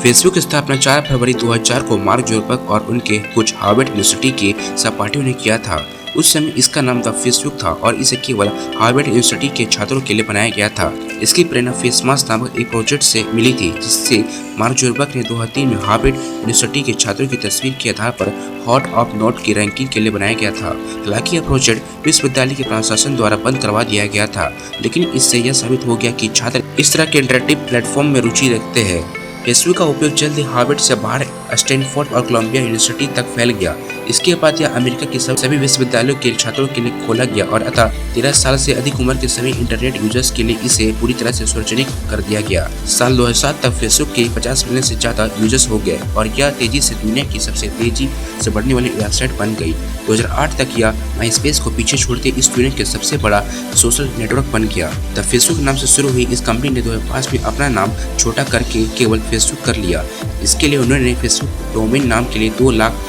Facebook की स्थापना 4 फरवरी 2004 को मार्क जुकरबर्ग और उनके कुछ हार्वर्ड यूनिवर्सिटी के सहपाठियों ने किया था। उस समय इसका नाम द फेसबुक था और इसे केवल हार्वर्ड यूनिवर्सिटी के छात्रों के लिए बनाया गया था। इसकी प्रेरणा फेसमास्क नामक एक प्रोजेक्ट से मिली थी, जिससे मार्क जुकरबर्ग ने 2003 में हार्वर्ड यूनिवर्सिटी के छात्रों की तस्वीर के आधार पर हॉट ऑफ नोट की रैंकिंग के लिए बनाया गया था। हालांकि यह प्रोजेक्ट विश्वविद्यालय के प्रशासन द्वारा बंद करवा दिया गया था, लेकिन इससे यह साबित हो गया कि छात्र इस तरह के इंटरैक्टिव प्लेटफॉर्म में रुचि रखते हैं। फेसबुक का उपयोग जल्द ही हार्वर्ड से बाहर स्टैनफोर्ड और कोलंबिया यूनिवर्सिटी तक फैल गया। इसके बाद यह अमेरिका के सभी विश्वविद्यालयों के छात्रों के लिए खोला गया और अतः 13 साल से अधिक उम्र के सभी इंटरनेट यूजर्स के लिए इसे पूरी तरह से सार्वजनिक कर दिया गया। साल 2007 तक फेसबुक के 50 मिलियन से ज्यादा यूजर्स हो गए और यह तेजी से दुनिया की सबसे तेजी से बढ़ने वाली वेबसाइट बन गई। 2008 तक यह माइस्पेस को पीछे छोड़ते इस दुनिया के सबसे बड़ा सोशल नेटवर्क बन गया। द फेसबुक नाम से शुरू हुई इस कंपनी ने 2005 में अपना नाम छोटा करके केवल फेसबुक कर लिया। इसके लिए उन्होंने फेसबुक डोमेन नाम के लिए $2 लाख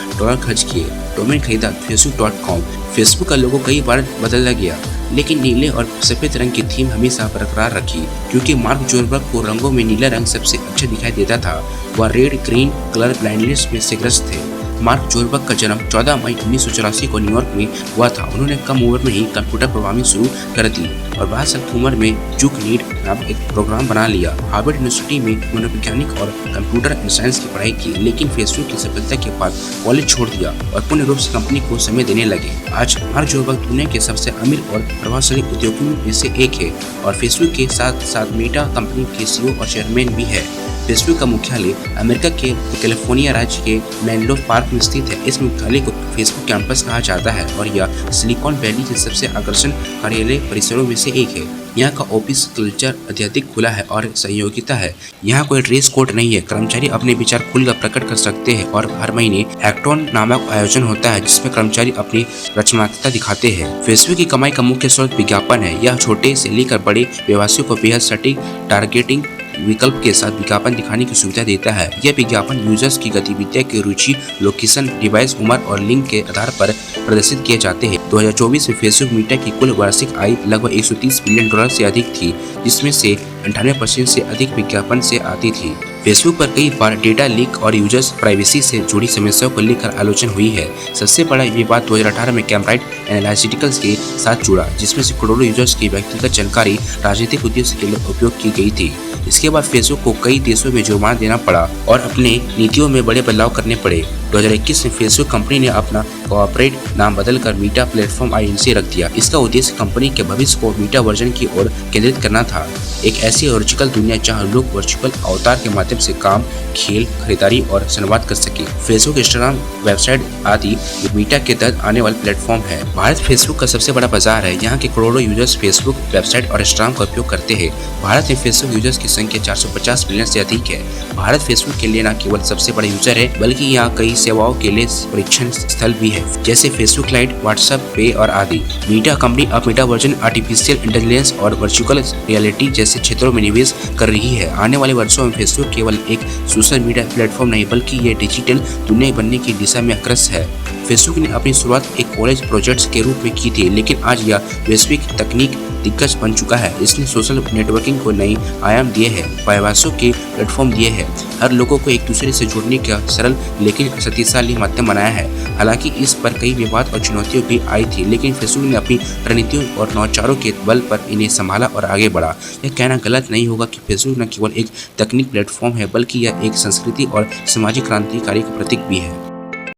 खर्च किए। डोमेन खरीदा facebook.com। फेसबुक का लोगो कई बार बदला गया, लेकिन नीले और सफेद रंग की थीम हमेशा बरकरार रखी, क्योंकि मार्क जुकरबर्ग को रंगों में नीला रंग सबसे अच्छा दिखाई देता था। वह रेड ग्रीन कलर ब्लाइंडनेस में से ग्रस्त थे। मार्क जुकरबर्ग का जन्म 14 मई 1984 को न्यूयॉर्क में हुआ था। उन्होंने कम उम्र में ही कंप्यूटर प्रोग्रामिंग शुरू कर दी और 12 साल की उम्र में जूकनीड नामक एक प्रोग्राम बना लिया। हार्वर्ड यूनिवर्सिटी में मनोवैज्ञानिक और कंप्यूटर साइंस की पढ़ाई की, लेकिन फेसबुक की सफलता के बाद कॉलेज छोड़ दिया और पूर्ण रूप से कंपनी को समय देने लगे। आज मार्क जुकरबर्ग दुनिया के सबसे अमीर और प्रभावशाली उद्योगियों में से एक है और फेसबुक के साथ साथ मेटा कंपनी के CEO और चेयरमैन भी है। फेसबुक का मुख्यालय अमेरिका के कैलिफोर्निया राज्य के मेनलो पार्क में स्थित है। इस मुख्यालय को फेसबुक कैंपस कहा जाता है और यह सिलिकॉन वैली के सबसे आकर्षण कार्यालय परिसरों में से एक है। यहाँ का ऑफिस कल्चर अत्यधिक खुला है और सहयोगिता है। यहाँ कोई ड्रेस कोड नहीं है। कर्मचारी अपने विचार खुलकर प्रकट कर सकते हैं और हर महीने हैकेथॉन नामक आयोजन होता है, जिसमें कर्मचारी अपनी रचनात्मकता दिखाते हैं। फेसबुक की कमाई का मुख्य स्रोत विज्ञापन है। यह छोटे से लेकर बड़े व्यवसायों को बेहद सटीक टारगेटिंग विकल्प के साथ विज्ञापन दिखाने की सुविधा देता है। यह विज्ञापन यूजर्स की गतिविधियों की रुचि, लोकेशन, डिवाइस, उम्र और लिंक के आधार पर प्रदर्शित किए जाते हैं। 2024 में फेसबुक मीटा की कुल वार्षिक आय लगभग $130 बिलियन से अधिक थी, जिसमें से 98% से अधिक विज्ञापन से आती थी। फेसबुक पर कई बार डेटा लीक और यूजर्स प्राइवेसी से जुड़ी समस्याओं को लेकर आलोचना हुई है। सबसे बड़ा विवाद 2018 में कैम्ब्रिज एनालिटिक्स के साथ जुड़ा, जिसमें से करोड़ों यूजर्स की व्यक्तिगत जानकारी राजनीतिक उद्देश्य के लिए उपयोग की गई थी। इसके बाद फेसबुक को कई देशों में जुर्माना देना पड़ा और अपने नीतियों में बड़े बदलाव करने पड़े। 2021 में फेसबुक कंपनी ने अपना कॉर्पोरेट नाम बदलकर मीटा प्लेटफॉर्म INC रख दिया। इसका उद्देश्य कंपनी के भविष्य को मीटा वर्जन की ओर केंद्रित करना था, एक ऐसी वर्चुअल दुनिया जहां लोग वर्चुअल अवतार के माध्यम से काम, खेल, खरीदारी और संवाद कर सके। फेसबुक, इंस्टाग्राम, वेबसाइट आदि मीटा के तहत आने वाले प्लेटफॉर्म है। भारत फेसबुक का सबसे बड़ा बाजार है। यहाँ के करोड़ों यूजर्स फेसबुक, वेबसाइट और इंस्टाग्राम का उपयोग करते हैं। भारत में फेसबुक यूजर्स की संख्या 450 मिलियन से अधिक है। भारत फेसबुक के लिए न केवल सबसे बड़ा यूजर है, बल्कि यहाँ कई सेवाओं के लिए परीक्षण स्थल भी है, जैसे फेसबुक लाइट, व्हाट्सएप पे और आदि। मीटा कंपनी अब मीटा वर्जन आर्टिफिशियल इंटेलिजेंस और वर्चुअल रियलिटी जैसे क्षेत्रों में निवेश कर रही है। आने वाले वर्षों में फेसबुक केवल एक सोशल मीडिया प्लेटफॉर्म नहीं, बल्कि ये डिजिटल दुनिया बनने की दिशा में अग्रसर है। फेसबुक ने अपनी शुरुआत एक कॉलेज प्रोजेक्ट के रूप में की थी, लेकिन आज यह वैश्विक तकनीक दिग्गज बन चुका है। इसने सोशल नेटवर्किंग को नई आयाम दिए हैं, व्यवसायों के प्लेटफॉर्म दिए हैं, हर लोगों को एक दूसरे से जुड़ने का सरल लेकिन शक्तिशाली माध्यम बनाया है। हालांकि इस पर कई विवाद और चुनौतियां भी आई थी, लेकिन फेसबुक ने अपनी रणनीतियों और नवाचारों के बल पर इन्हें संभाला और आगे बढ़ा। यह कहना गलत नहीं होगा कि फेसबुक न केवल एक तकनीक प्लेटफॉर्म है, बल्कि यह एक संस्कृति और सामाजिक क्रांतिकारी का प्रतीक भी है।